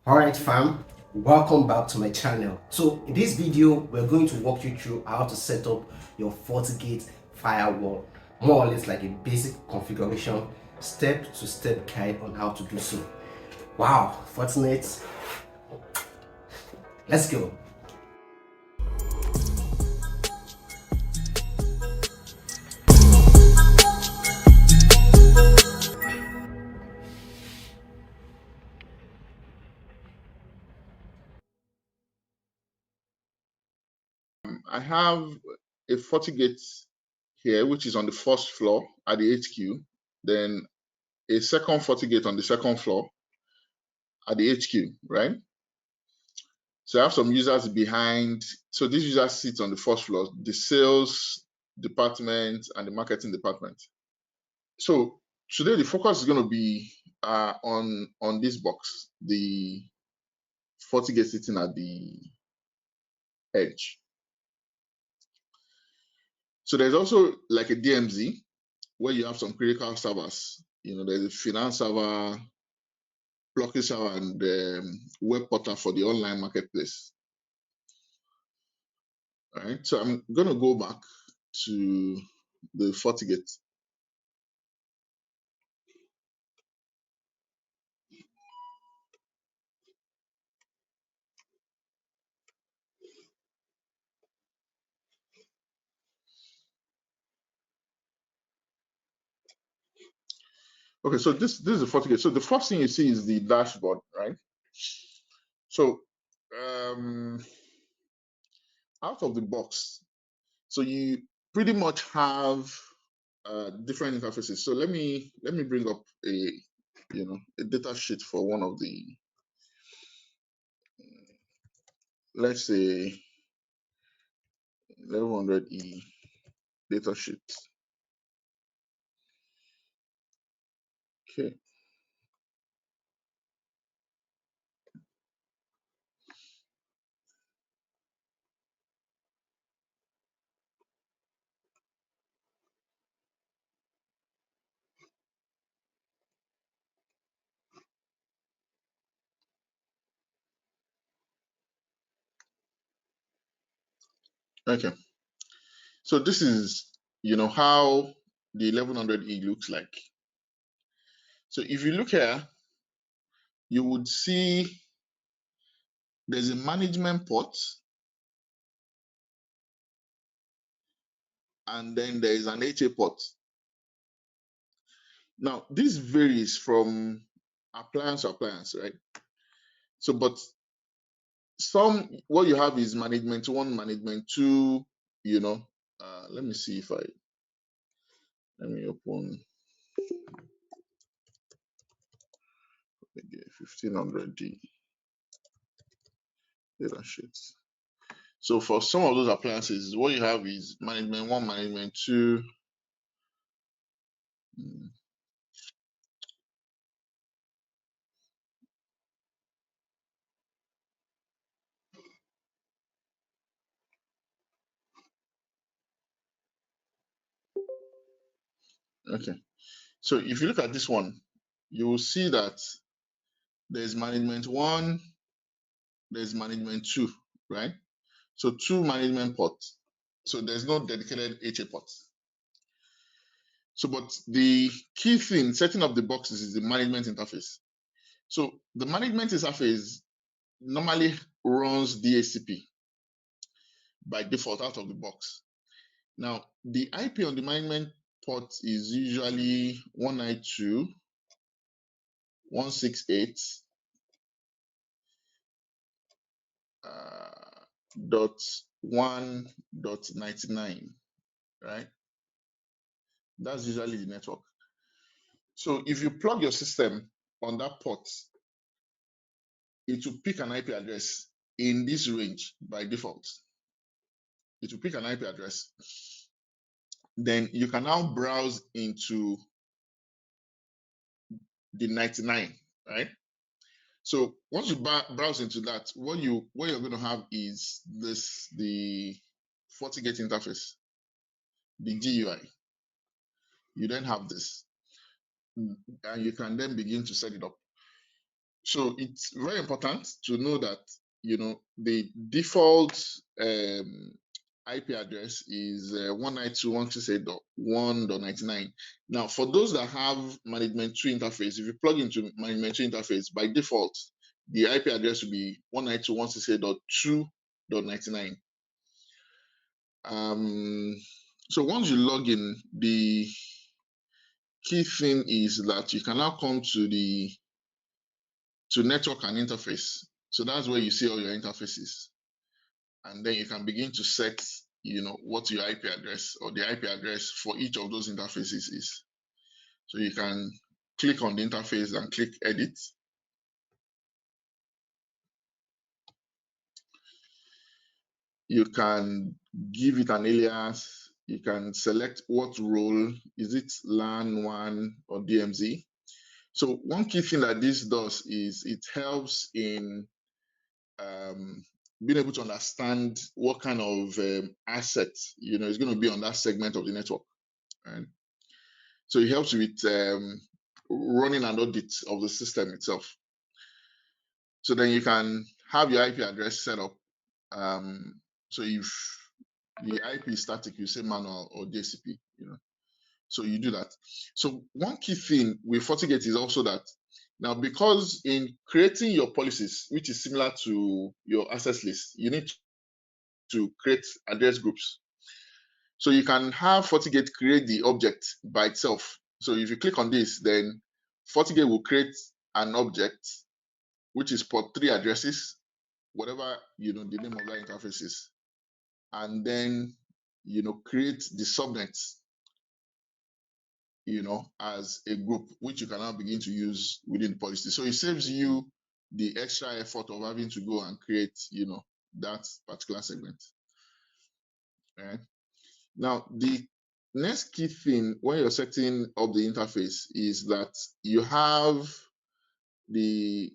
Alright fam, welcome back to my channel. So in this video we're going to walk you through how to set up your FortiGate firewall, more or less like a basic configuration, step-to-step guide on how to do so. Wow, Fortinet, let's go. I have a FortiGate here, which is on the first floor at the HQ. Then a second FortiGate on the second floor at the HQ, right? So I have some users behind. So these users sit on the first floor, the sales department and the marketing department. So today the focus is going to be on this box, the FortiGate sitting at the edge. So there's also like a DMZ where you have some critical servers. There's a finance server, blocking server, and web portal for the online marketplace. All right. So I'm gonna go back to the FortiGate. Okay, so this is the FortiGate. So the first thing you see is the dashboard, right? So out of the box, so you pretty much have different interfaces. So let me bring up a data sheet for one of the, let's say, 1100E data sheet. Okay. Okay. So this is, how the 1100E looks like. So if you look here, you would see there's a management port, and then there is an HA port. Now, this varies from appliance to appliance, right? So, but what you have is management one, management two, let me see if let me open the 1500D data sheet. So for some of those appliances, what you have is management one, management two. Okay. So if you look at this one, you will see that there's management one, there's management two, right? So two management ports. So there's no dedicated HA port. So, but the key thing setting up the boxes is the management interface. So the management interface normally runs DHCP by default out of the box. Now, the IP on the management port is usually 192.168.1.99, right? That's usually the network. So if you plug your system on that port, it will pick an IP address in this range by default. It will pick an IP address. Then you can now browse into the 99, right? So once you browse into that, what you're going to have is the FortiGate interface, the GUI. You then have this, and you can then begin to set it up. So it's very important to know that the default IP address is 192.168.1.99. Now, for those that have management tree interface, if you plug into management tree interface, by default, the IP address will be 192.168.2.99. So once you log in, the key thing is that you can now come to network and interface. So that's where you see all your interfaces. And then you can begin to set, what your IP address or the IP address for each of those interfaces is. So you can click on the interface and click edit. You can give it an alias. You can select what role. Is it LAN 1 or DMZ? So one key thing that this does is it helps in being able to understand what kind of asset is going to be on that segment of the network. Right? So it helps with running an audit of the system itself. So then you can have your IP address set up. So if the IP is static, you say manual or DHCP. So you do that. So one key thing with FortiGate is also that now, because in creating your policies, which is similar to your access list, you need to create address groups. So you can have FortiGate create the object by itself. So if you click on this, then FortiGate will create an object which is port 3 addresses, whatever the name of that interface is, and then create the subnets as a group, which you can now begin to use within the policy. So it saves you the extra effort of having to go and create that particular segment. Right? Now, the next key thing when you're setting up the interface is that you have you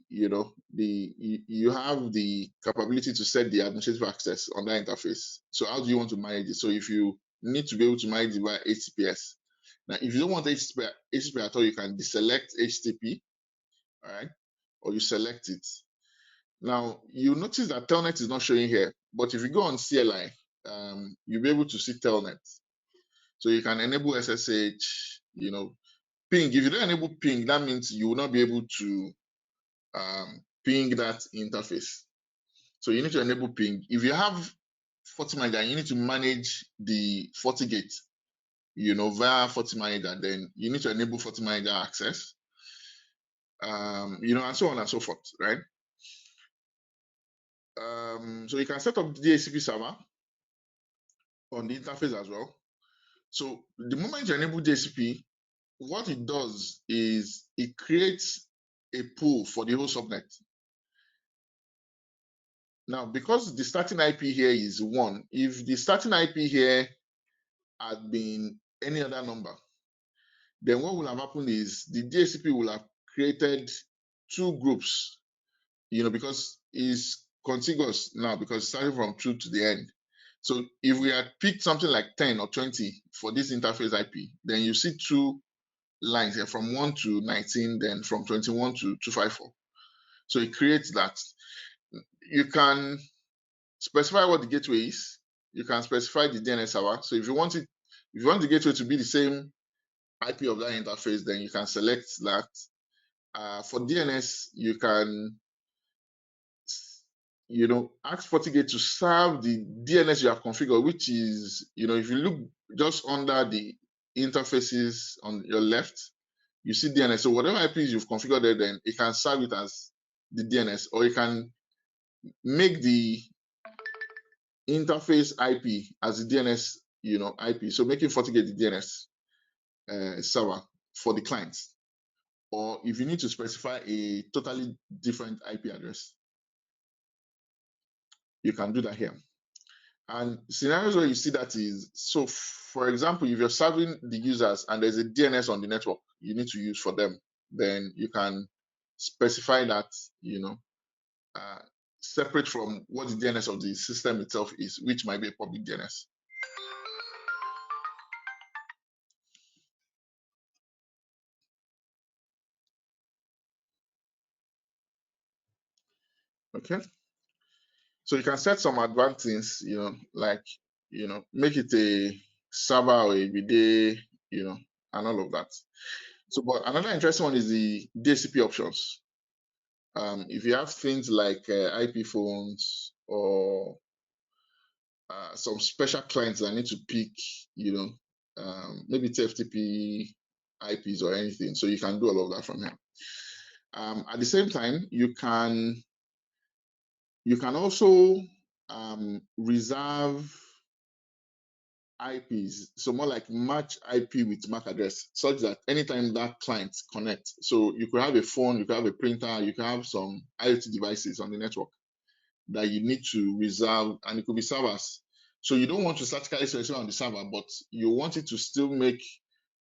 have the capability to set the administrative access on that interface. So how do you want to manage it? So if you need to be able to manage it via HTTPS. Now, if you don't want HTTP at all, you can deselect HTTP, all right, or you select it. Now, you notice that Telnet is not showing here, but if you go on CLI, you'll be able to see Telnet. So you can enable SSH, ping. If you don't enable ping, that means you will not be able to ping that interface. So you need to enable ping. If you have FortiManager, you need to manage the FortiGate, via FortiManager, then you need to enable FortiManager access, and so on and so forth, right? So you can set up the DHCP server on the interface as well. So the moment you enable DHCP, what it does is it creates a pool for the whole subnet. Now, because the starting IP here is 1, if the starting IP here had been any other number, then what will have happened is the DHCP will have created 2 groups, because it's contiguous now because it's starting from 2 to the end. So if we had picked something like 10 or 20 for this interface IP, then you see 2 lines here from 1 to 19, then from 21 to 254. So it creates that. You can specify what the gateway is. You can specify the DNS server. So if you want the gateway to be the same IP of that interface, then you can select that. For DNS, you can ask FortiGate to serve the DNS you have configured, which is, if you look just under the interfaces on your left, you see DNS. So whatever IPs you've configured there, then it can serve it as the DNS, or you can make the interface IP as the DNS, IP. So making FortiGate the DNS server for the clients. Or if you need to specify a totally different IP address, you can do that here. And scenarios where you see that is, so for example, if you're serving the users and there's a DNS on the network you need to use for them, then you can specify that, separate from what the DNS of the system itself is, which might be a public DNS. Okay. So you can set some advanced things, like, make it a server or a bidet, and all of that. So, but another interesting one is the DHCP options. If you have things like IP phones or some special clients that need to pick, maybe TFTP IPs or anything, so you can do all of that from here. At the same time, you can also reserve IPs, so more like match IP with MAC address, such that anytime that client connects, so you could have a phone, you could have a printer, you could have some IoT devices on the network that you need to reserve, and it could be servers. So you don't want to statically select on the server, but you want it to still make,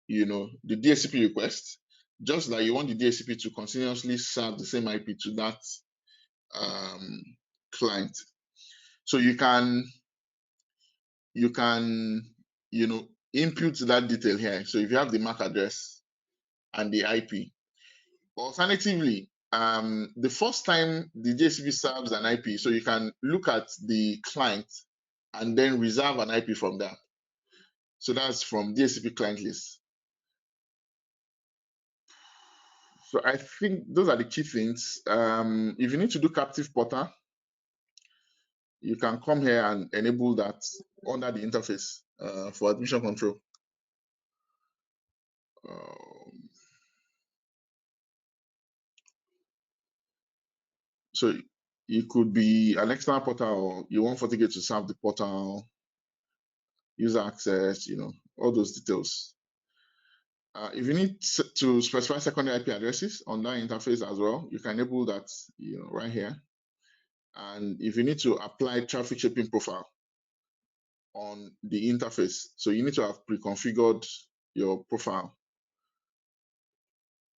the DHCP request, just like you want the DHCP to continuously serve the same IP to that client. So you can input that detail here. So if you have the MAC address and the IP, alternatively, the first time the DHCP serves an IP, so you can look at the client and then reserve an IP from there. So that's from DHCP client list. So I think those are the key things. If you need to do captive portal, you can come here and enable that under the interface for admission control. So it could be an external portal, or you want FortiGate to serve the portal, user access, all those details. If you need to specify secondary IP addresses on that interface as well, you can enable that, right here. And if you need to apply traffic shaping profile on the interface, so you need to have pre-configured your profile,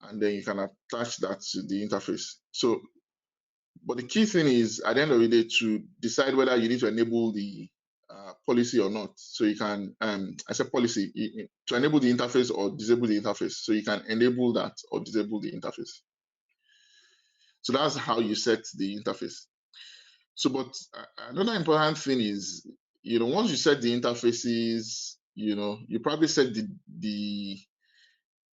and then you can attach that to the interface. So, but the key thing is, at the end of the day, to decide whether you need to enable the policy or not. So you can, I said policy, to enable the interface or disable the interface. So you can enable that or disable the interface. So that's how you set the interface. So, but another important thing is, once you set the interfaces, you probably set the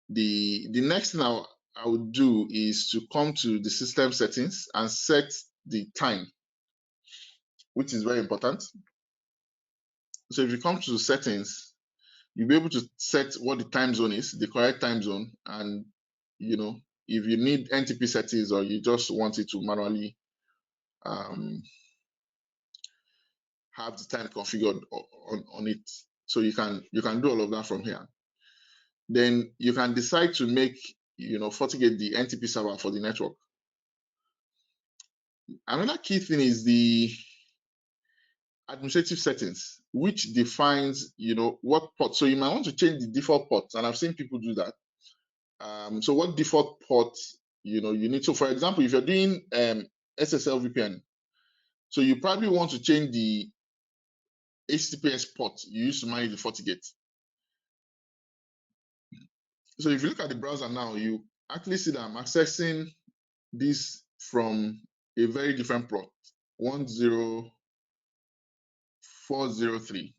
next thing I would do is to come to the system settings and set the time, which is very important. So if you come to settings, you'll be able to set what the time zone is, the correct time zone, and if you need NTP settings or you just want it to manually have the time configured on it, so you can do all of that from here. Then you can decide to make FortiGate the NTP server for the network. Another key thing is the administrative settings, which defines what port. So you might want to change the default port, and I've seen people do that. So what default port you need. So for example, if you're doing SSL VPN, so you probably want to change the HTTPS port you use to manage the FortiGate. So if you look at the browser now, you actually see that I'm accessing this from a very different port, 10403.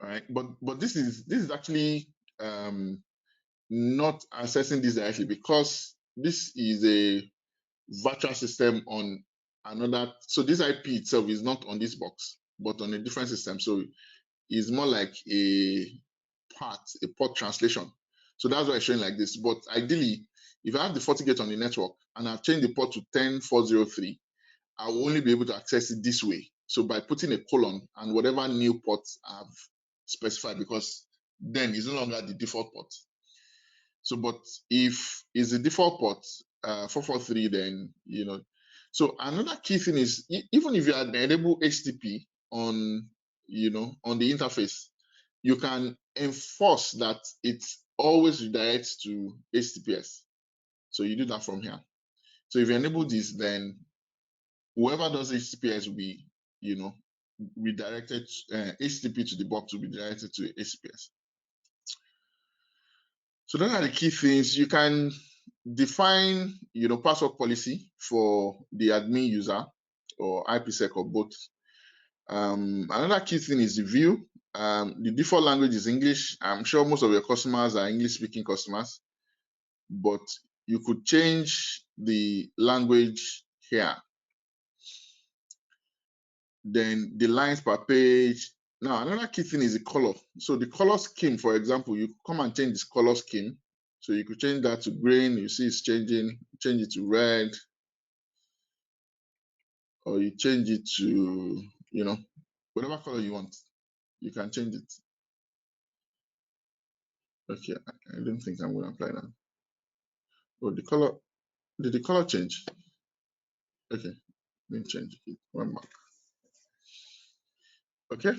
All right, but this is actually not accessing this directly, because this is a virtual system on another. So this IP itself is not on this box, but on a different system. So it's more like a port translation. So that's why it's showing like this. But ideally, if I have the FortiGate on the network and I've changed the port to 10403, I will only be able to access it this way. So by putting a colon and whatever new port I've specified, because then it's no longer the default port. So, but if it's the default port 443, then So another key thing is, even if you enable HTTP on on the interface, you can enforce that it always redirects to HTTPS. So you do that from here. So if you enable this, then whoever does HTTPS will be redirected. HTTP to the box will be directed to HTTPS. So those are the key things. You can define, password policy for the admin user or IPsec or both. Another key thing is the view. The default language is English. I'm sure most of your customers are English speaking customers, but you could change the language here. Then the lines per page. Now, another key thing is the color. So the color scheme, for example, you come and change this color scheme. So you could change that to green. You see it's changing. Change it to red, or you change it to, whatever color you want. You can change it. Okay, I don't think I'm going to apply that. Oh, the color. Did the color change? Okay, didn't change it. One back. Okay,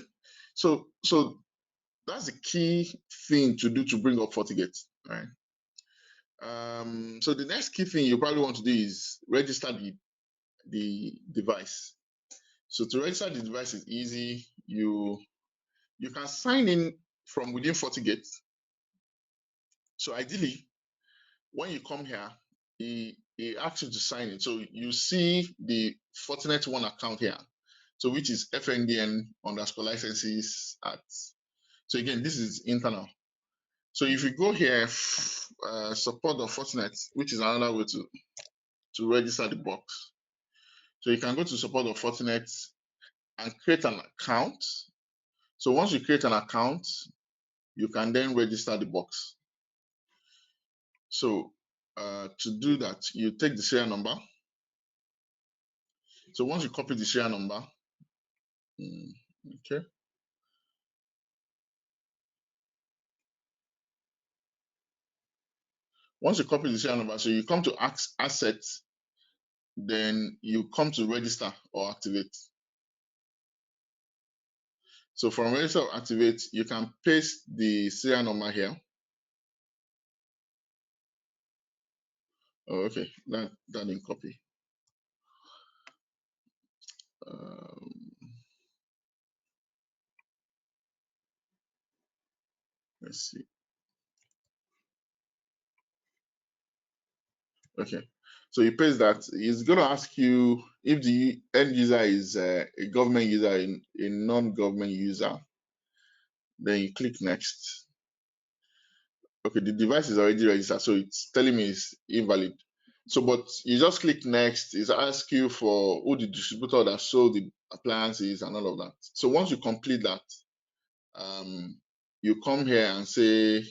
so that's the key thing to do to bring up FortiGate, right? So the next key thing you probably want to do is register the device. So to register the device is easy. You can sign in from within FortiGate. So ideally, when you come here, he asks you to sign in. So you see the Fortinet One account here. So which is FNDN_licenses at. So again, this is internal. So if you go here, support of Fortinet, which is another way to register the box. So you can go to support of Fortinet and create an account. So once you create an account, you can then register the box. So to do that, you take the serial number. So once you copy the serial number, okay. Once you copy the serial number, so you come to assets, then you come to register or activate. So from register or activate, you can paste the serial number here. Oh, okay, that didn't copy. Let's see. Okay, so you paste that. It's going to ask you if the end user is a government user, a non-government user. Then you click next. Okay, the device is already registered, so it's telling me it's invalid. So, but you just click next. It's ask you for who the distributor that sold the appliances and all of that. So once you complete that, you come here and say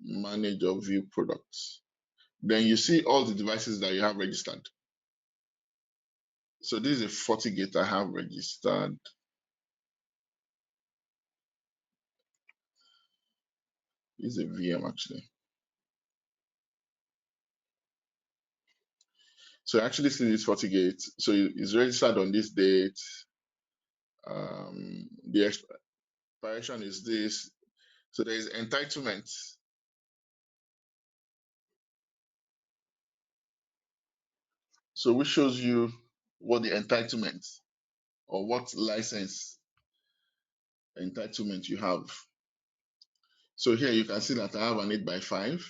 manage or view products. Then you see all the devices that you have registered. So this is a FortiGate I have registered. This is a VM actually. So I actually see this FortiGate. So it's registered on this date. The expiration is this. So there is entitlement. So which shows you what the entitlement or what license entitlement you have. So here you can see that I have an 8x5.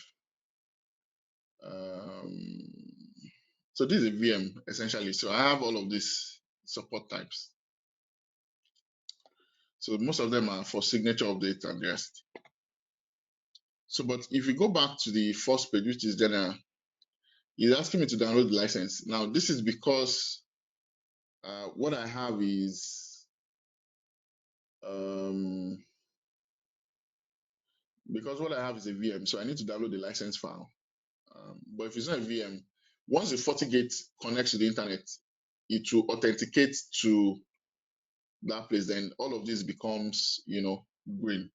So this is a VM essentially. So I have all of these support types. So most of them are for signature update and the rest. So, but if you go back to the first page, which is general, it's asking me to download the license. Now, this is because what I have is because what I have is a VM, so I need to download the license file. But if it's not a VM, once the FortiGate connects to the internet, it will authenticate to that place. Then all of this becomes, green.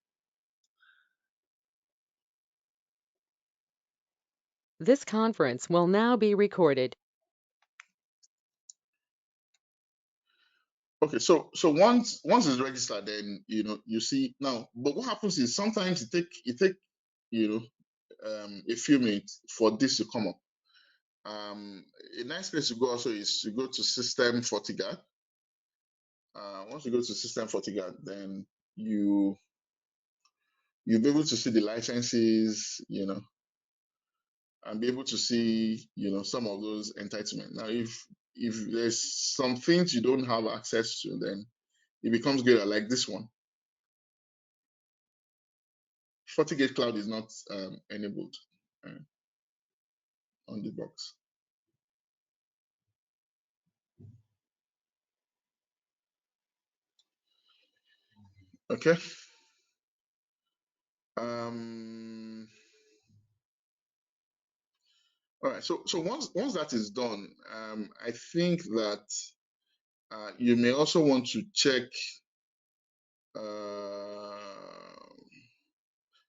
This conference will now be recorded. Okay, so once it's registered, then you see now. But what happens is sometimes it take a few minutes for this to come up. A nice place to go also is to go to System FortiGuard. Once you go to System FortiGuard, then you'll be able to see the licenses, and be able to see, some of those entitlements. Now, if there's some things you don't have access to, then it becomes greater, like this one. FortiGate Cloud is not enabled on the box. Okay. All right. So once that is done, I think that you may also want to check.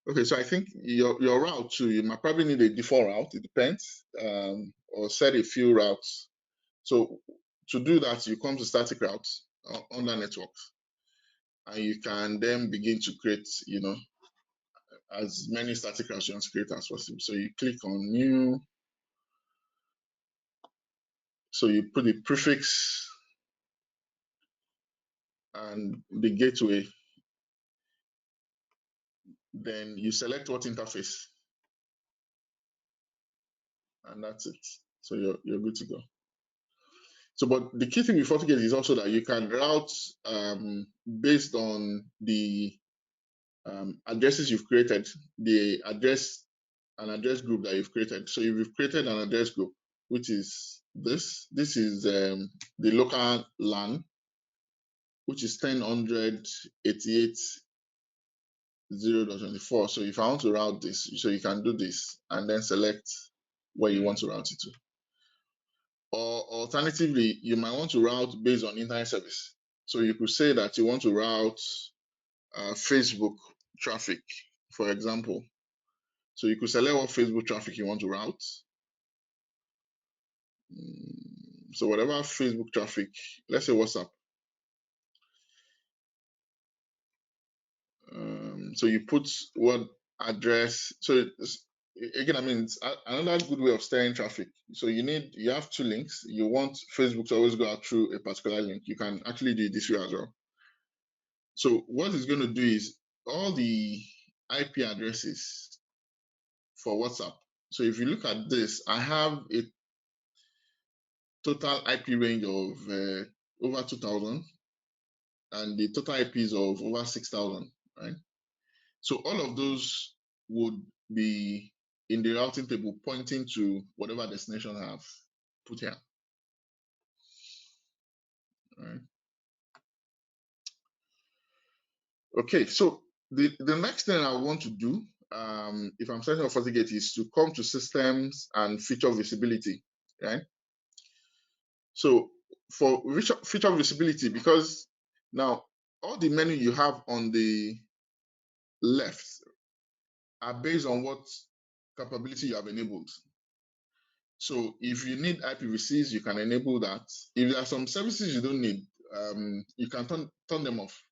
Okay, so I think your route too, you might probably need a default route. It depends, or set a few routes. So to do that, you come to static routes under networks, and you can then begin to create, as many static routes you want to create as possible. So you click on new. So you put the prefix and the gateway. Then you select what interface, and that's it. So you're good to go. So, but the key thing with FortiGate is also that you can route based on the addresses you've created, the address group that you've created. So if you've created an address group, which is this is the local LAN, which is 10.88.0.24. So if I want to route this, so you can do this and then select where you want to route it to. Or alternatively, you might want to route based on internet service. So you could say that you want to route Facebook traffic, for example. So you could select what Facebook traffic you want to route. So whatever Facebook traffic, let's say WhatsApp. So you put what address. So again, I mean, it's another good way of steering traffic. So you have two links. You want Facebook to always go out through a particular link. You can actually do it this way as well. So what it's going to do is all the IP addresses for WhatsApp. So if you look at this, I have a total IP range of over 2,000 and the total IPs of over 6,000, right? So all of those would be in the routing table pointing to whatever destination I have put here, right? Okay, so the next thing I want to do, if I'm setting up FortiGate, is to come to systems and feature visibility, right? So for feature visibility, because now all the menu you have on the left are based on what capability you have enabled. So if you need IPv6, you can enable that. If there are some services you don't need, you can turn them off.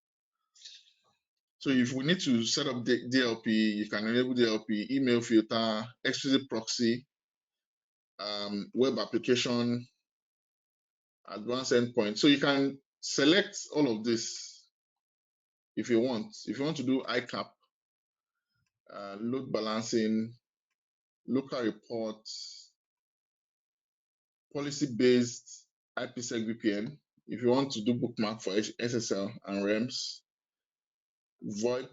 So if we need to set up the DLP, you can enable DLP, email filter, explicit proxy, web application, advanced endpoint. So you can select all of this if you want. If you want to do ICAP, load balancing, local reports, policy-based IPsec VPN. If you want to do bookmark for SSL and REMS, VoIP.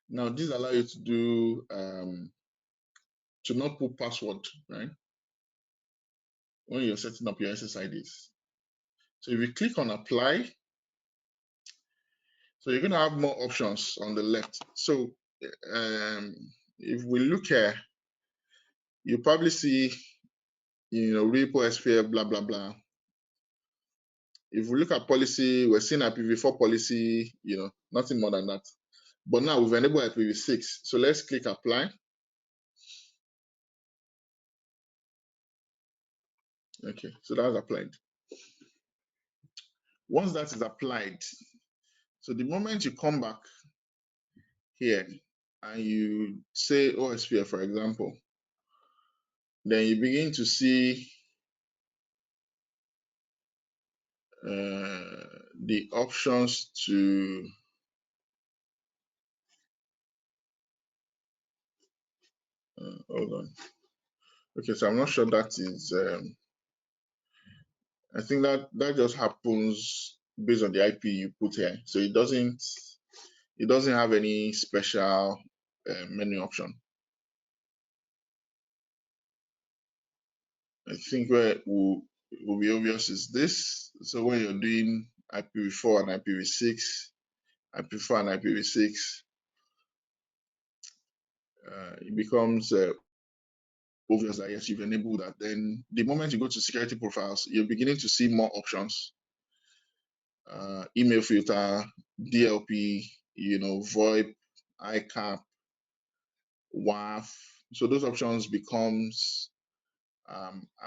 Now these allow you to do to not put password, right? When you're setting up your SSIDs. So if you click on apply, so you're gonna have more options on the left. So if we look here, you probably see, repo SPF, blah blah blah. If we look at policy, we're seeing IPv4 policy, nothing more than that. But now we've enabled IPv6. So let's click apply. Okay, so that's applied. Once that is applied, so the moment you come back here and you say OSPF, for example, then you begin to see the options to hold on. Okay, so I'm not sure that is. I think that just happens based on the IP you put here. So it doesn't have any special menu option. I think where will be obvious is this. So when you're doing IPv4 and IPv6, IPv4 and IPv6, it becomes obvious that yes, you've enabled that. Then the moment you go to security profiles, you're beginning to see more options. Email filter, DLP, VoIP, ICAP, WAF. So those options becomes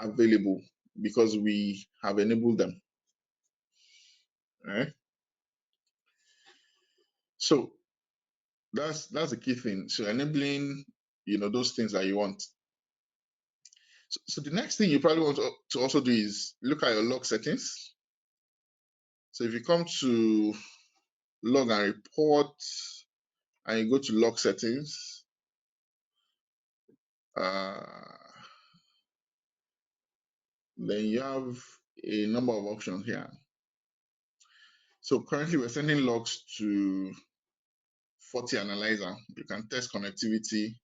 available because we have enabled them. Right? So that's the key thing. So enabling, those things that you want. So the next thing you probably want to also do is look at your log settings. So if you come to log and report and you go to log settings, then you have a number of options here. So currently we're sending logs to FortiAnalyzer. You can test connectivity.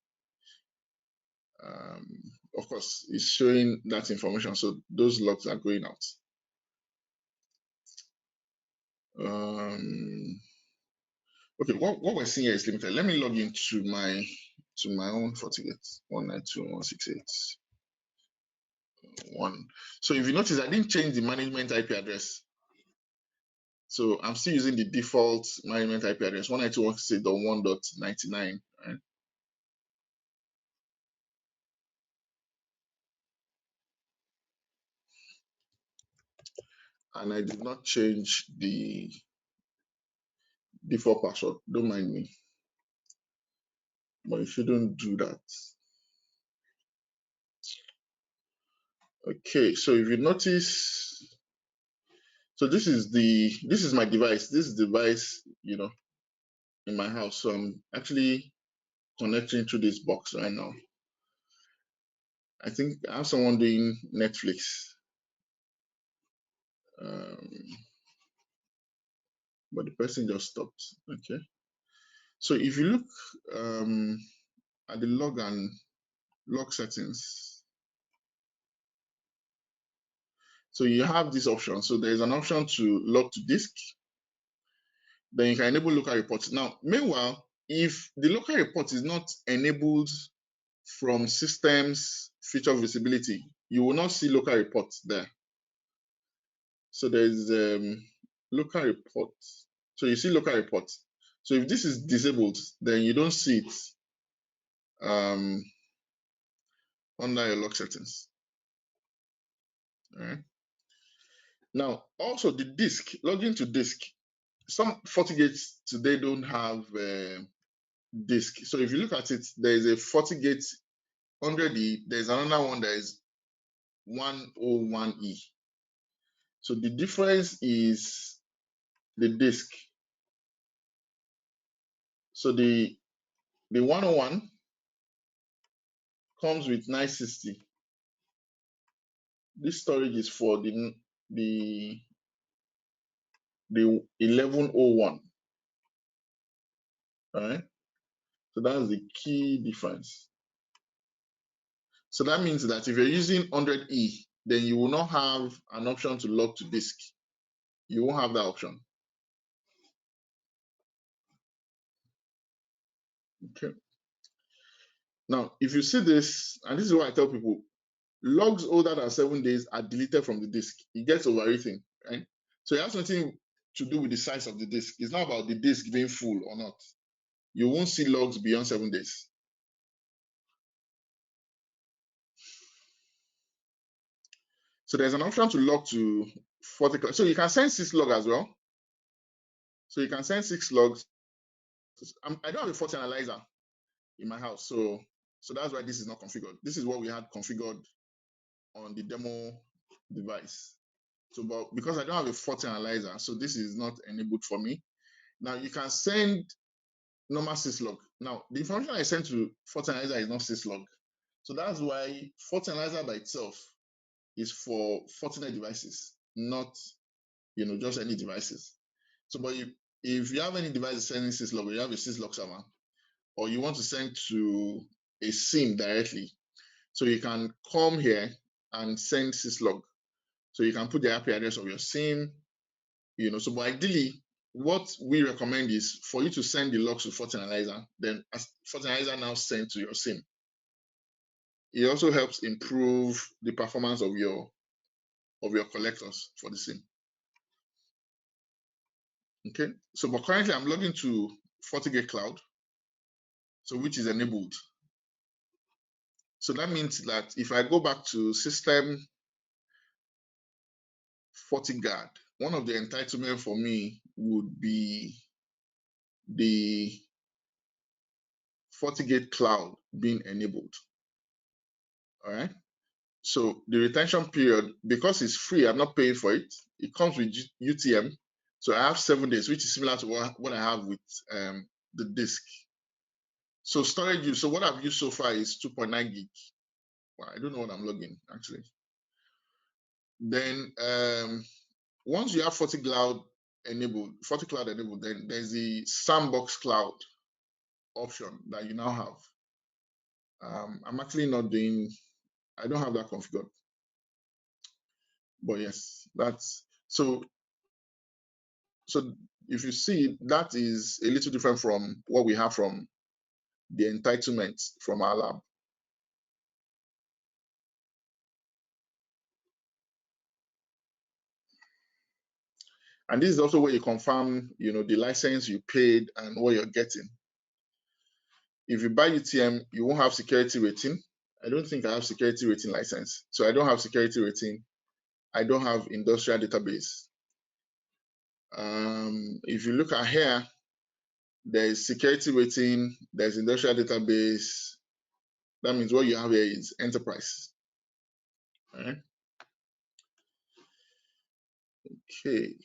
Of course, it's showing that information. So those logs are going out. Okay, what we're seeing here is limited. Let me log into my own FortiGate 192.168.1. So if you notice, I didn't change the management IP address. So I'm still using the default management IP address 192.168.1.99. Right? And I did not change the default password. Don't mind me. But you shouldn't do that. Okay, so if you notice, so this is my device. This is the device, in my house. So I'm actually connecting to this box right now. I think I have someone doing Netflix. But the person just stopped. Okay. So if you look at the log and log settings, so you have this option. So there's an option to log to disk. Then you can enable local reports. Now, meanwhile, if the local report is not enabled from systems feature visibility, you will not see local reports there. So there's local reports. So you see local reports. So if this is disabled, then you don't see it under your log settings. All right. Now, also the disk, logging to disk. Some FortiGates today don't have disk. So if you look at it, there is a FortiGate 100E. There's another one that is 101E. So the difference is the disk. So the 101 comes with 960. This storage is for the 1101. All right. So that's the key difference. So that means that if you're using 100E, then you will not have an option to log to disk. You won't have that option. Okay. Now, if you see this, and this is what I tell people, logs older than 7 days are deleted from the disk. It gets overwritten, right? So it has nothing to do with the size of the disk. It's not about the disk being full or not. You won't see logs beyond 7 days. So there's an option to log to FortiCloud. So you can send 6 logs as well. So you can send 6 logs. I don't have a FortiAnalyzer in my house, so that's why this is not configured. This is what we had configured on the demo device. So, but because I don't have a FortiAnalyzer, so this is not enabled for me. Now you can send normal syslog. Now the information I sent to FortiAnalyzer is not syslog. So that's why FortiAnalyzer by itself is for Fortinet devices, not just any devices. So, but if you have any device sending syslog, or you have a syslog server, or you want to send to a SIM directly, so you can come here and send syslog. So you can put the IP address of your SIM, So, but ideally, what we recommend is for you to send the logs to FortiAnalyzer, then as FortiAnalyzer now send to your SIM. It also helps improve the performance of your collectors for the SIM. Okay, so but currently I'm logging to FortiGate Cloud, so which is enabled. So that means that if I go back to system FortiGuard, one of the entitlements for me would be the FortiGate Cloud being enabled. All right. So the retention period, because it's free, I'm not paying for it. It comes with UTM. So I have 7 days, which is similar to what I have with the disk. So storage use, so what I've used so far is 2.9 gig. Well, I don't know what I'm logging actually. Then once you have FortiCloud enabled, then there's the Sandbox Cloud option that you now have. I'm actually not doing, I don't have that configured. But yes, that's so if you see, that is a little different from what we have from the entitlement from our lab. And this is also where you confirm, the license you paid and what you're getting. If you buy UTM, you won't have security rating. I don't think I have security rating license. So I don't have security rating. I don't have industrial database. If you look at here, there's security rating, there's industrial database. That means what you have here is enterprise. All right. Okay.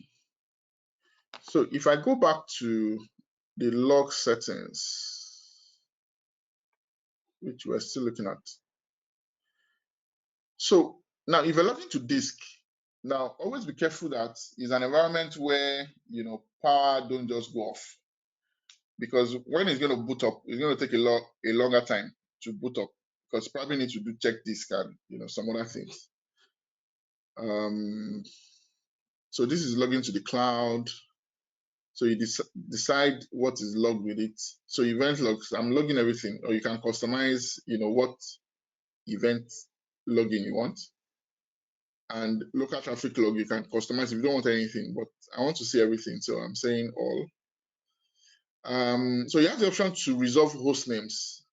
So if I go back to the log settings, which we're still looking at. So now if you're logging to disk, now always be careful that it's an environment where power don't just go off. Because when it's going to boot up, it's going to take a longer time to boot up, because probably need to do check disk and some other things. So this is logging to the cloud. So you decide what is logged with it. So event logs, I'm logging everything, or you can customize, what event login you want. And local traffic log, you can customize if you don't want anything, but I want to see everything, so I'm saying all. So you have the option to resolve host names.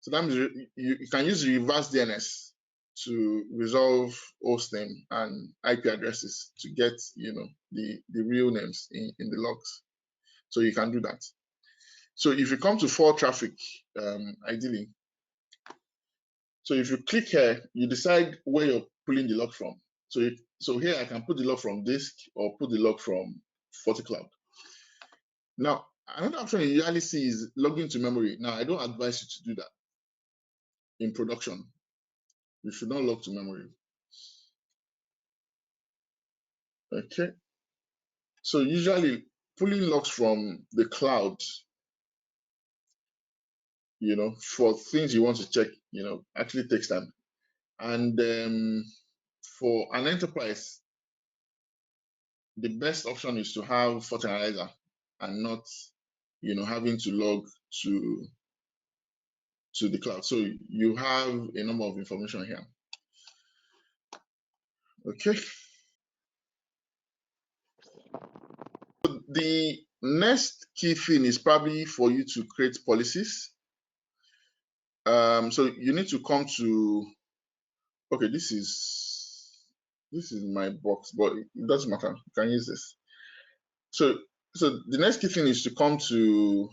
So that means you can use reverse DNS to resolve host name and IP addresses to get the real names in the logs. So you can do that. So if you come to for traffic, ideally, so if you click here, you decide where you're pulling the log from. So here I can put the log from disk or put the log from FortiCloud. Now, another option you usually see is logging to memory. Now, I don't advise you to do that in production. You should not log to memory. Okay. So usually pulling logs from the cloud, for things you want to check, actually takes time. And for an enterprise, the best option is to have FortiAnalyzer and not, having to log to the cloud. So you have a number of information here. Okay. So the next key thing is probably for you to create policies. So you need to come to, okay, this is my box, but it doesn't matter. You can use this. So the next key thing is to come to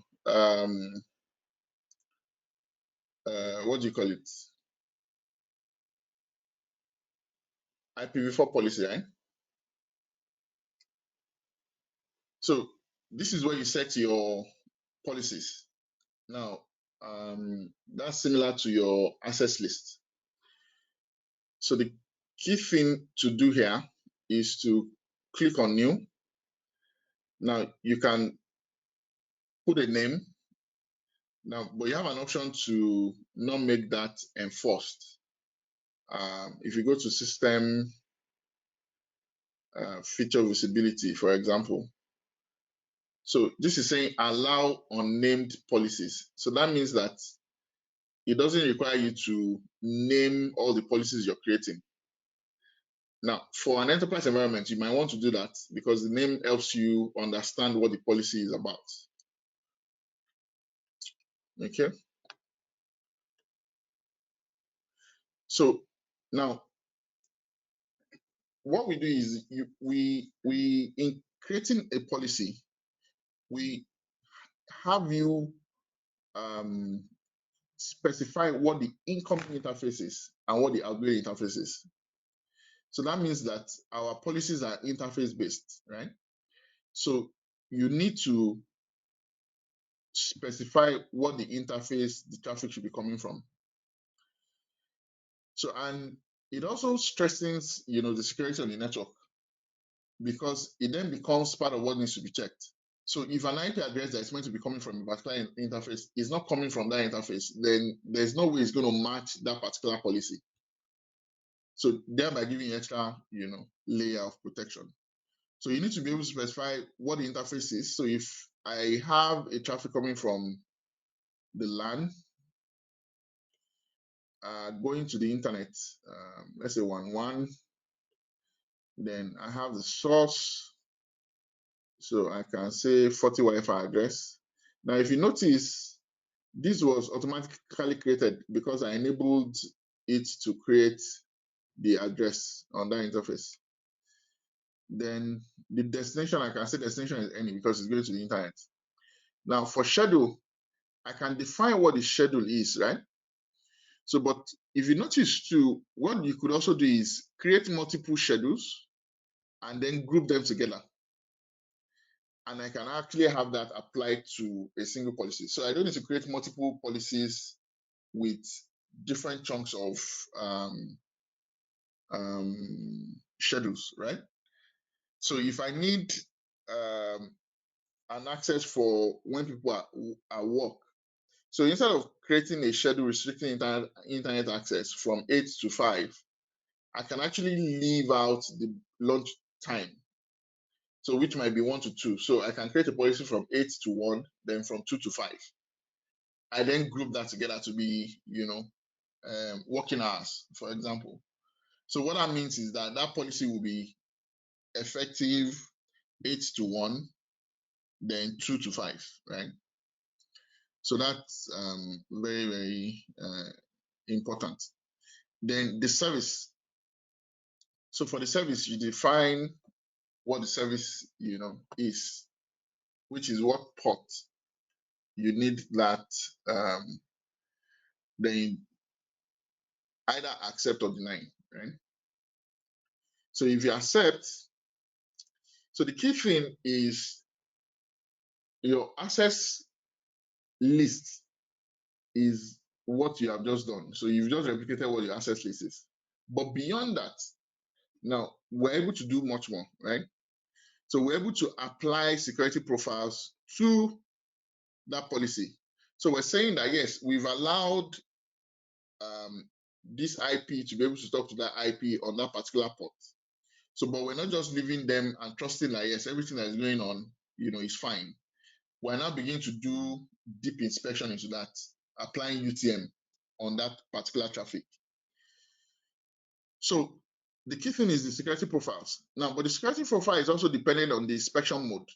what do you call it? IPv4 policy, right? So this is where you set your policies. Now, that's similar to your access list. So the key thing to do here is to click on new. Now you can put a name now, but you have an option to not make that enforced. If you go to system feature visibility, for example, so this is saying allow unnamed policies. So that means that it doesn't require you to name all the policies you're creating. Now, for an enterprise environment, you might want to do that because the name helps you understand what the policy is about. Okay. So now, what we do is we in creating a policy, we have you specify what the incoming interface is and what the outgoing interface is. So that means that our policies are interface based, right? So you need to specify what the interface the traffic should be coming from. So, and it also strengthens, the security of the network because it then becomes part of what needs to be checked. So if an IP address that is meant to be coming from a particular interface is not coming from that interface, then there's no way it's going to match that particular policy. So thereby giving extra, layer of protection. So you need to be able to specify what the interface is. So if I have a traffic coming from the LAN, going to the internet, let's say 1.1, then I have the source. So I can say 40 Wi-Fi address. Now, if you notice, this was automatically created because I enabled it to create the address on that interface. Then the destination, I can say destination is any because it's going to the internet. Now for schedule, I can define what the schedule is, right? So, but if you notice too, what you could also do is create multiple schedules and then group them together. And I can actually have that applied to a single policy. So I don't need to create multiple policies with different chunks of schedules, right? So if I need an access for when people are at work, so instead of creating a schedule restricting internet access from 8 to 5, I can actually leave out the lunch time. So which might be 1 to 2. So I can create a policy from 8 to 1, then from 2 to 5. I then group that together to be, working hours, for example. So what that means is that that policy will be effective 8 to 1, then 2 to 5, right? So that's very, very important. Then the service. So for the service, you define what the service, is, which is what port you need that then either accept or deny, right? So if you accept, so the key thing is your access list is what you have just done. So you've just replicated what your access list is. But beyond that, now we're able to do much more, right? So we're able to apply security profiles to that policy. So we're saying that yes, we've allowed this IP to be able to talk to that IP on that particular port. So, but we're not just leaving them and trusting that yes, everything that is going on, is fine. We're now beginning to do deep inspection into that, applying UTM on that particular traffic. So the key thing is the security profiles. Now, but the security profile is also dependent on the inspection mode.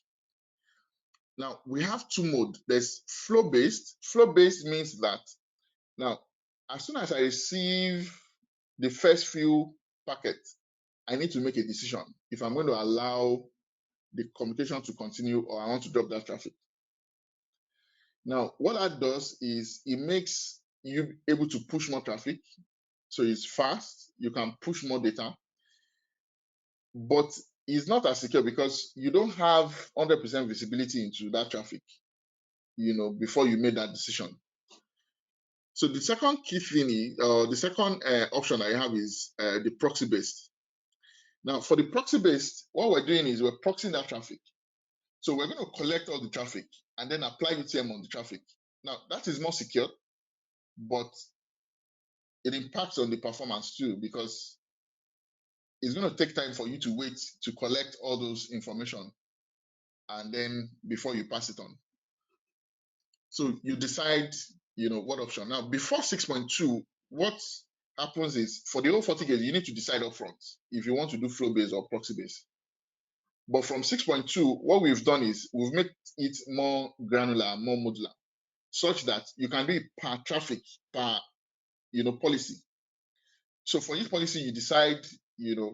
Now, we have two modes. There's flow-based. Flow-based means that now, as soon as I receive the first few packets, I need to make a decision if I'm going to allow the communication to continue or I want to drop that traffic. Now, what that does is it makes you able to push more traffic. So it's fast, you can push more data, but it's not as secure because you don't have 100% visibility into that traffic, before you made that decision. So the second key thing is, the second option I have is the proxy based. Now for the proxy based, what we're doing is we're proxying that traffic. So we're going to collect all the traffic and then apply UTM on the traffic. Now that is more secure, but it impacts on the performance too, because it's going to take time for you to wait to collect all those information and then before you pass it on. So you decide, what option. Now before 6.2, what happens is for the whole FortiGate, you need to decide upfront if you want to do flow based or proxy based. But from 6.2, what we've done is we've made it more granular, more modular, such that you can do it per traffic, per policy. So for each policy, you decide,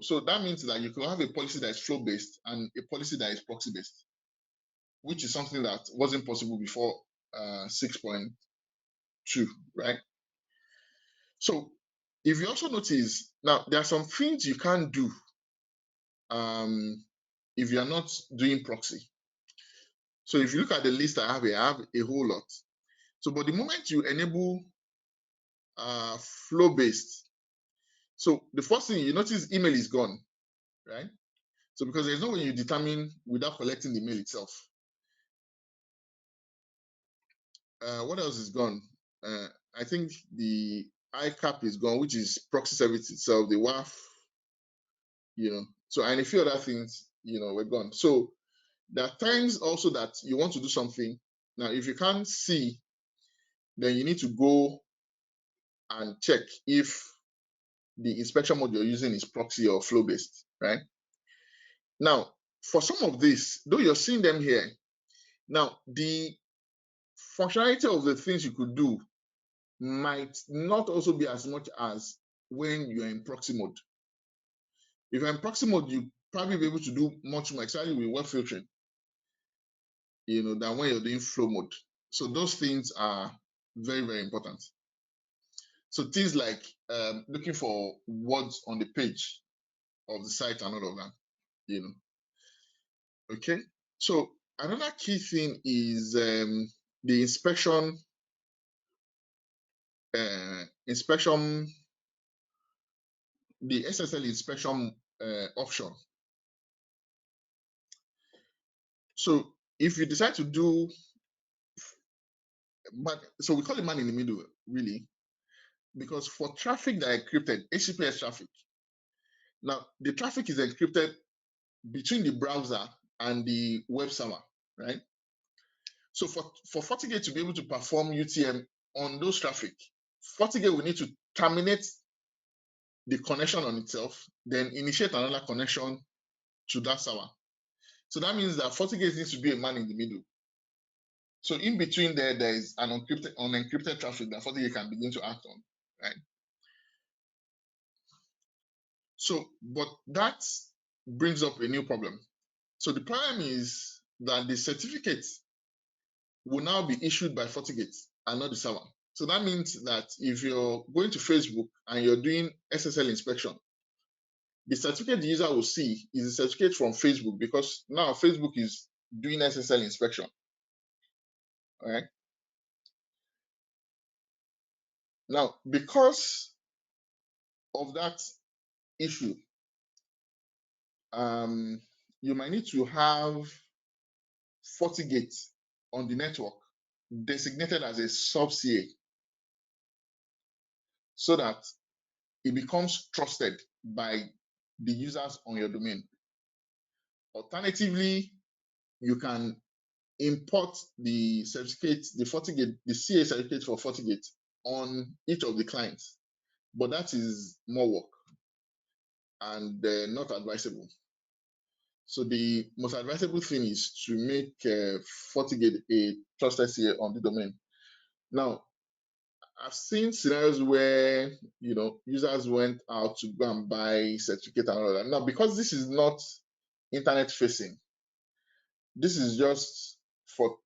so that means that you can have a policy that is flow based and a policy that is proxy based, which is something that wasn't possible before 6.2, right? So if you also notice, now there are some things you can't do if you are not doing proxy. So if you look at the list I have here, I have a whole lot. So, but the moment you enable flow based, so the first thing you notice, email is gone, right? So because there's no way you determine without collecting the mail itself. What else is gone? I think the ICAP is gone, which is proxy service itself, the WAF, so and a few other things, were gone. So there are times also that you want to do something. Now, if you can't see, then you need to go and check if the inspection mode you're using is proxy or flow based, right? Now, for some of this, though you're seeing them here, now the functionality of the things you could do might not also be as much as when you're in proxy mode. If you're in proxy mode, you probably be able to do much more, especially with web filtering, than when you're doing flow mode. So those things are very, very important. So things like looking for words on the page of the site and all of that, Okay. So another key thing is the inspection, the SSL inspection option. So if you decide to do, so we call it man in the middle, really, because for traffic that are encrypted, HTTPS traffic. Now the traffic is encrypted between the browser and the web server, right? So for FortiGate to be able to perform UTM on those traffic, FortiGate will need to terminate the connection on itself, then initiate another connection to that server. So that means that FortiGate needs to be a man in the middle. So in between there is an unencrypted traffic that FortiGate can begin to act on, right? So, but that brings up a new problem. So the problem is that the certificate will now be issued by FortiGate and not the server. So that means that if you're going to Facebook and you're doing SSL inspection, the certificate the user will see is a certificate from Facebook, because now Facebook is doing SSL inspection. All right. Now, because of that issue, you might need to have FortiGate on the network designated as a sub-CA so that it becomes trusted by the users on your domain. Alternatively, you can import the certificate, the FortiGate, the CA certificate for FortiGate on each of the clients, but that is more work and not advisable. So the most advisable thing is to make FortiGate a trusted CA on the domain. Now, I've seen scenarios where users went out to go and buy certificate and all that. Now, because this is not internet facing, this is just for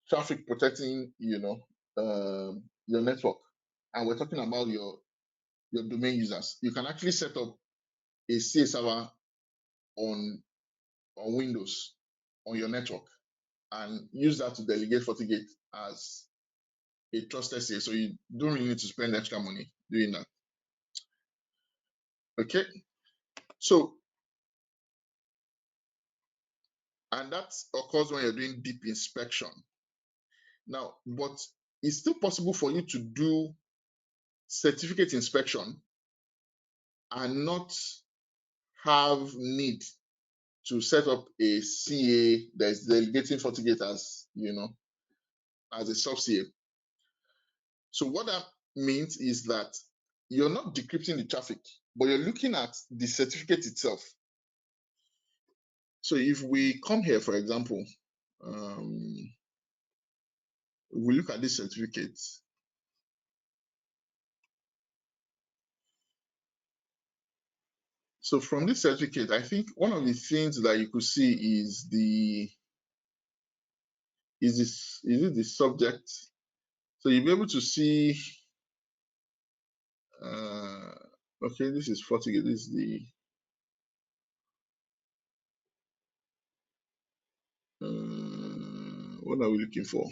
traffic protecting, your network, and we're talking about your domain users. You can actually set up a CA server on Windows on your network and use that to delegate FortiGate as a trusted CA. So you don't really need to spend extra money doing that. Okay. So, and that occurs when you're doing deep inspection. Now, but it's still possible for you to do certificate inspection and not have need to set up a CA that is delegating FortiGate as, as a sub CA. So what that means is that you're not decrypting the traffic, but you're looking at the certificate itself. So if we come here, for example, we look at this certificate. So from this certificate, I think one of the things that you could see is it the subject? So you'll be able to see, okay, this is FortiGate, this is the, what are we looking for?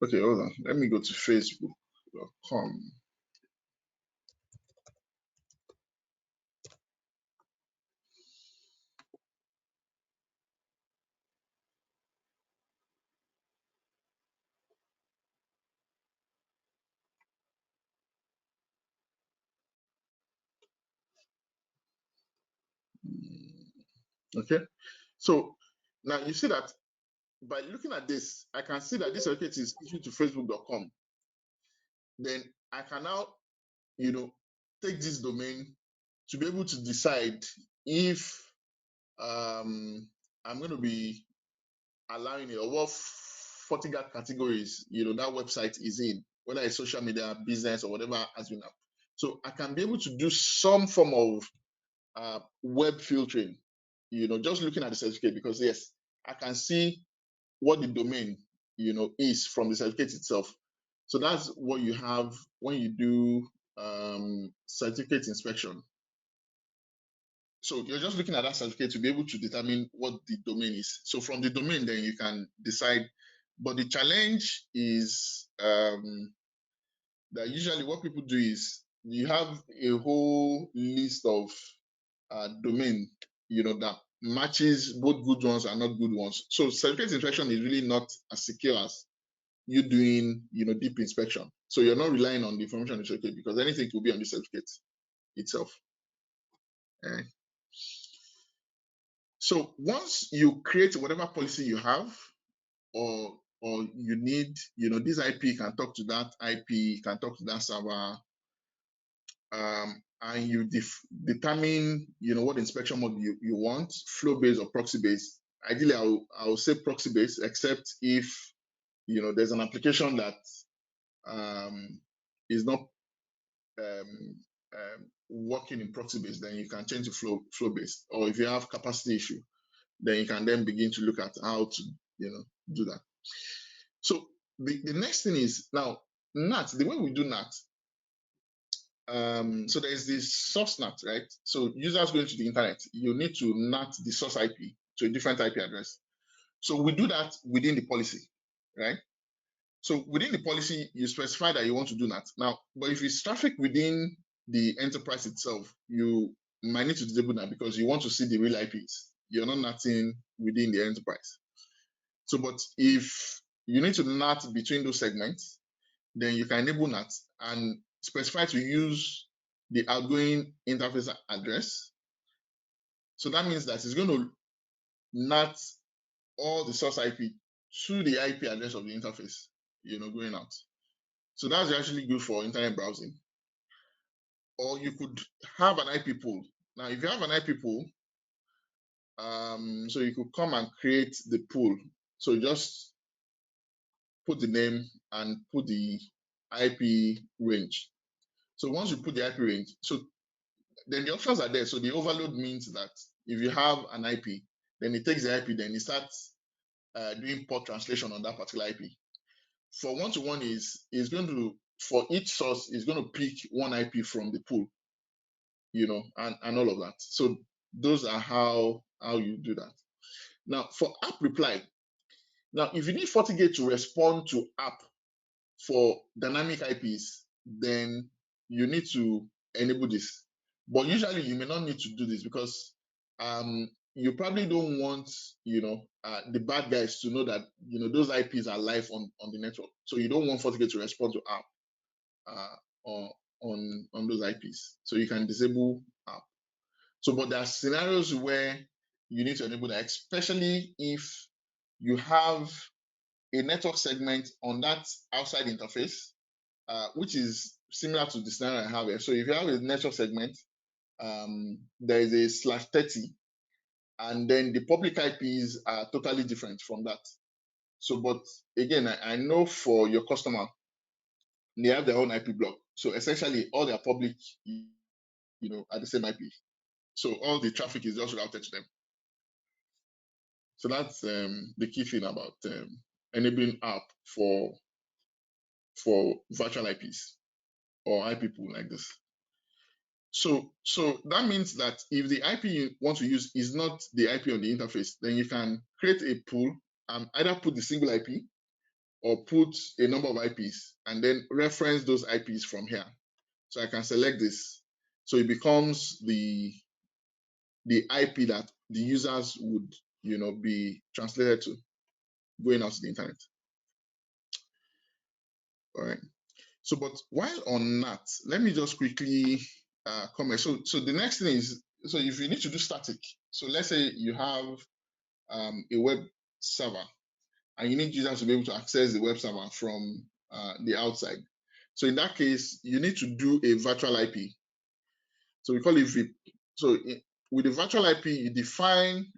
Okay, hold on. Let me go to facebook.com. Okay, so now you see that by looking at this, I can see that this certificate is issued to facebook.com. Then I can now, take this domain to be able to decide if I'm going to be allowing it or what FortiGate categories, that website is in, whether it's social media, business, or whatever has been up. So I can be able to do some form of web filtering, just looking at the certificate, because yes, I can see what the domain, is from the certificate itself. So that's what you have when you do certificate inspection. So you're just looking at that certificate to be able to determine what the domain is. So from the domain, then you can decide. But the challenge is that usually what people do is you have a whole list of domain, that matches both good ones and not good ones. So certificate inspection is really not as secure as you doing, deep inspection. So you're not relying on the information on the certificate, because anything could be on the certificate itself. Okay. So once you create whatever policy you have, or you need, this IP can talk to that IP, can talk to that server, and you determine, what inspection mode you want, flow-based or proxy-based. Ideally, I will say proxy-based, except if, there's an application that is not working in proxy-based, then you can change to flow-based. Or if you have capacity issue, then you can then begin to look at how to, do that. So the next thing is now NAT. The way we do NAT, so there is this source NAT, right? So users going to the internet, you need to NAT the source IP to a different IP address. So we do that within the policy, right? So within the policy, you specify that you want to do NAT. Now, but if it's traffic within the enterprise itself, you might need to disable that, because you want to see the real IPs. You're not NATing within the enterprise. So, but if you need to NAT between those segments, then you can enable NAT and specify to use the outgoing interface address. So that means that it's going to NAT all the source IP to the IP address of the interface, going out. So that's actually good for internet browsing. Or you could have an IP pool. Now, if you have an IP pool, so you could come and create the pool. So just put the name and put the IP range. So once you put the IP range, so then the options are there. So the overload means that if you have an IP, then it takes the IP, then it starts doing port translation on that particular IP. For one-to-one is going to, for each source, is going to pick one IP from the pool, and all of that. So those are how you do that. Now for app reply, Now, if you need FortiGate to respond to app for dynamic IPs, then you need to enable this. But usually you may not need to do this because you probably don't want the bad guys to know that those IPs are live on the network. So you don't want FortiGate to respond to app on those IPs. So you can disable app. So, but there are scenarios where you need to enable that, especially if you have a network segment on that outside interface, which is similar to the scenario I have here. So if you have a network segment, there is a /30, and then the public IPs are totally different from that. So, but again, I know for your customer, they have their own IP block. So essentially, all their public, are the same IP. So all the traffic is just routed to them. So that's the key thing about enabling app for virtual IPs or IP pool like this. So that means that if the IP you want to use is not the IP on the interface, then you can create a pool and either put the single IP or put a number of IPs and then reference those IPs from here. So I can select this. So it becomes the IP that the users would be translated to going out to the internet. All right. So, but while on that, let me just quickly comment. So the next thing is, so if you need to do static, so let's say you have a web server and you need users to be able to access the web server from the outside. So in that case, you need to do a virtual IP. So we call it VIP. So with the virtual IP, you define,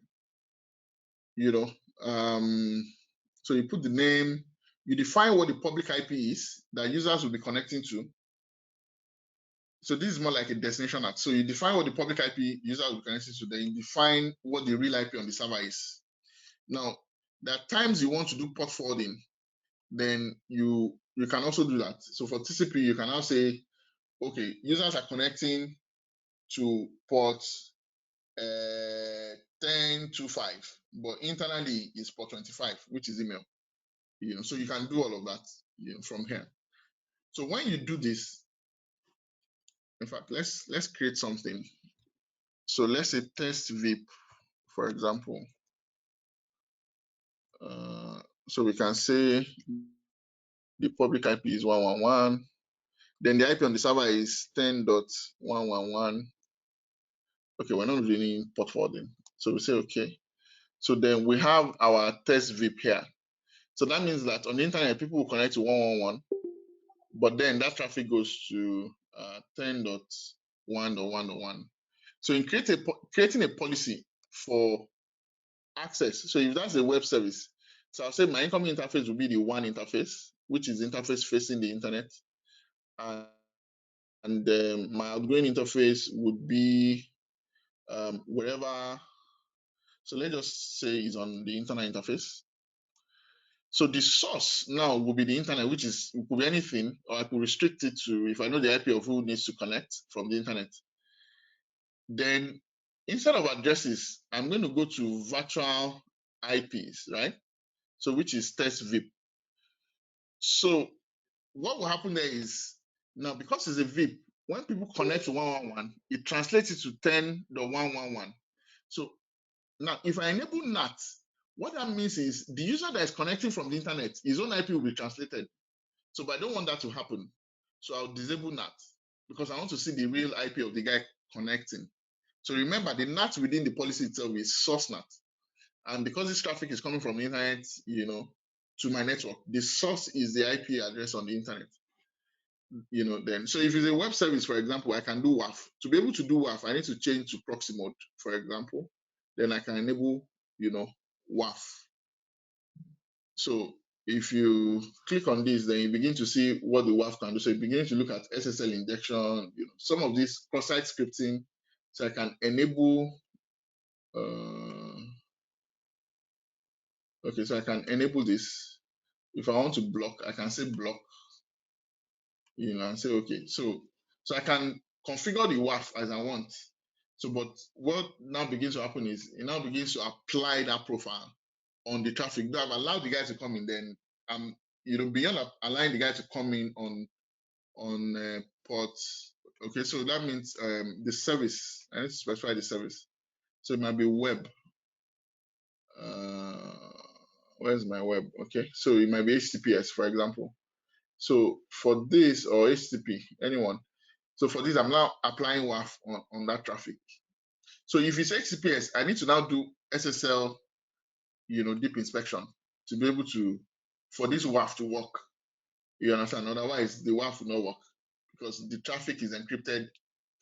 so you put the name, you define what the public IP is that users will be connecting to. So this is more like a destination app. So you define what the public IP user will be connecting to, then you define what the real IP on the server is. Now, there are times you want to do port forwarding, then you can also do that. So for TCP, you can now say, okay, users are connecting to port 1025, but internally is port 25, which is email. So you can do all of that from here. So when you do this, in fact, let's create something. So let's say test VIP, for example. So we can say the public IP is 111. Then the IP on the server is 10.111. Okay, we're not doing port forwarding. So we say okay. So then we have our test VIP here. So that means that on the internet, people will connect to 111, but then that traffic goes to 10.1.1.1. So in creating a policy for access, so if that's a web service, so I'll say my incoming interface will be the WAN interface, which is the interface facing the internet. And my outgoing interface would be wherever, so let's just say it's on the internet interface. So the source now will be the internet, which could be anything, or I could restrict it to, if I know the IP of who needs to connect from the internet. Then instead of addresses, I'm going to go to virtual IPs, right? So which is test VIP. So what will happen there is, now because it's a VIP, when people connect to 111, it translates it to 10.111. So now if I enable NAT, what that means is the user that is connecting from the internet, his own IP will be translated. So but I don't want that to happen. So I'll disable NAT because I want to see the real IP of the guy connecting. So remember, the NAT within the policy itself is source NAT. And because this traffic is coming from the internet, to my network, the source is the IP address on the internet. Then, so if it's a web service, for example, I can do WAF. To be able to do WAF, I need to change to proxy mode, for example. Then I can enable, WAF. So if you click on this, then you begin to see what the WAF can do. So you begin to look at SSL injection, some of this cross-site scripting. So I can enable, okay, so I can enable this. If I want to block, I can say block, and say, okay, so I can configure the WAF as I want. So, but what now begins to happen is it now begins to apply that profile on the traffic. Though I've allowed the guys to come in, then beyond allowing the guys to come in on ports. Okay, so that means the service. I need to specify the service. So it might be web. Where's my web? Okay, so it might be HTTPS, for example. So for this, or HTTP, anyone. So for this, I'm now applying WAF on that traffic. So if it's HTTPS, I need to now do SSL, deep inspection to be able to, for this WAF to work. You understand? Otherwise, the WAF will not work because the traffic is encrypted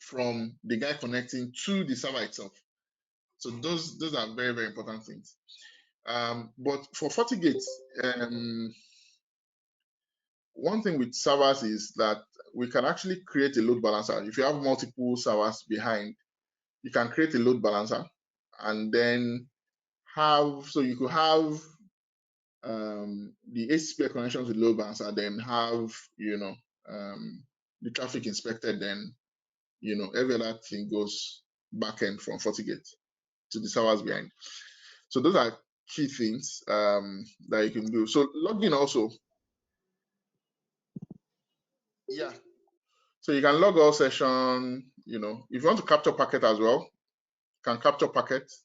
from the guy connecting to the server itself. So those are very, very important things. But for FortiGate, one thing with servers is that we can actually create a load balancer. If you have multiple servers behind, you can create a load balancer and then you could have the HTTP connections with load balancer, then have, the traffic inspected, then, every other thing goes back end from FortiGate to the servers behind. So those are key things that you can do. So login also, yeah. So you can log all session, if you want to capture packet as well, you can capture packets.